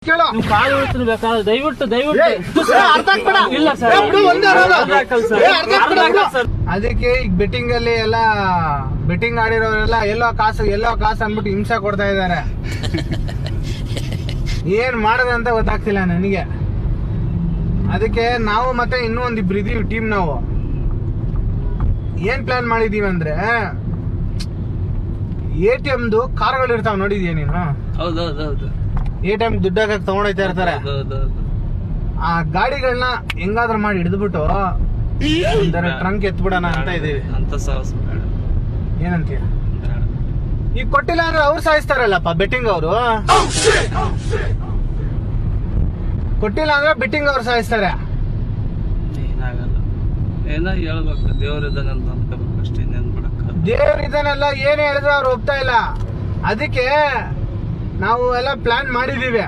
ಕೇಳು. ಕಾಲು ಇಳಿಸ್ತೀನಿ ಬೇಕಾದ್ರೆ ದಯವಿಟ್ಟು ಅರ್ಥ ಆಗ್ಬೇಡ. ಇಲ್ಲ ಸರ್, ಅದಕ್ಕೆ ಈಗ ಬೆಟ್ಟಿಂಗ್ ಅಲ್ಲಿ ಎಲ್ಲ ಬೆಟ್ಟಿಂಗ್ ಆಡಿರೋರೆಲ್ಲ ಎಲ್ಲೋ ಕಾಸು ಅನ್ಬಿಟ್ಟು ಹಿಂಸೆ ಕೊಡ್ತಾ ಇದಾರೆ. ಏನ್ ಮಾಡೋದಂತ ಗೊತ್ತಾಗ್ತಿಲ್ಲ ನನಗೆ. ಅದಕ್ಕೆ ನಾವು ಮತ್ತೆ ಇನ್ನೂ ಒಂದಿಬ್ರು ಇದೀವಿ ಟೀಮ್. ನಾವು ಏನ್ ಪ್ಲಾನ್ ಮಾಡಿದೀವಿ ಅಂದ್ರೆ ATMದು ಕಾರ್ಗಳು ಇರ್ತಾವ, ನೋಡಿದ್ಯಾ ನೀನು? ಹೌದೌದೌದು. ATM ದುಡ್ಡು ಹಾಕಕ್ ತಗೊಂಡೋಯ್ತಾ ಇರ್ತಾರೆ. ಆ ಗಾಡಿಗಳನ್ನ ಹೆಂಗಾದ್ರೂ ಮಾಡಿ ಹಿಡಿದ್ಬಿಟ್ಟು ಟ್ರಂಕ್ ಎತ್ಬಿಡೋಣ ಅಂತ ಇದೀವಿ. ಅಂತ ಸಾಹಸ ಬೇಡ. ಏನಂತೀಯ? ಈಗ ಕೊಟ್ಟಿಲ್ಲ ಅಂದ್ರೆ ಅವ್ರು ಸಾಯಿಸ್ತಾರಲ್ಲಪ್ಪ, ಬೆಟ್ಟಿಂಗ್ ಅವರು. ಕೊಟ್ಟಿಲ್ಲ ಅಂದ್ರೆ ಬೆಟ್ಟಿಂಗ್ ಅವ್ರು ಸಾಯಿಸ್ತಾರೆ. ಏನಾಗಲ್ಲ, ಏನೋ ಹೇಳ್ಬೇಕು, ದೇವ್ರಿದ್ದಾನೆ ಅಂತ ಅನ್ಕೋಬೇಕು ಅಷ್ಟೇ, ಇನ್ನೇನ್ ಮಾಡಕ್ಕ. ದೇವ್ರಿದ್ದಾನೆಲ್ಲ ಏನ್ ಹೇಳಿದ್ರು ಅವ್ರು ಒಪ್ತಾ ಇಲ್ಲ. ಅದಕ್ಕೆ ನಾವು ಎಲ್ಲ ಪ್ಲಾನ್ ಮಾಡಿದೀವಿ.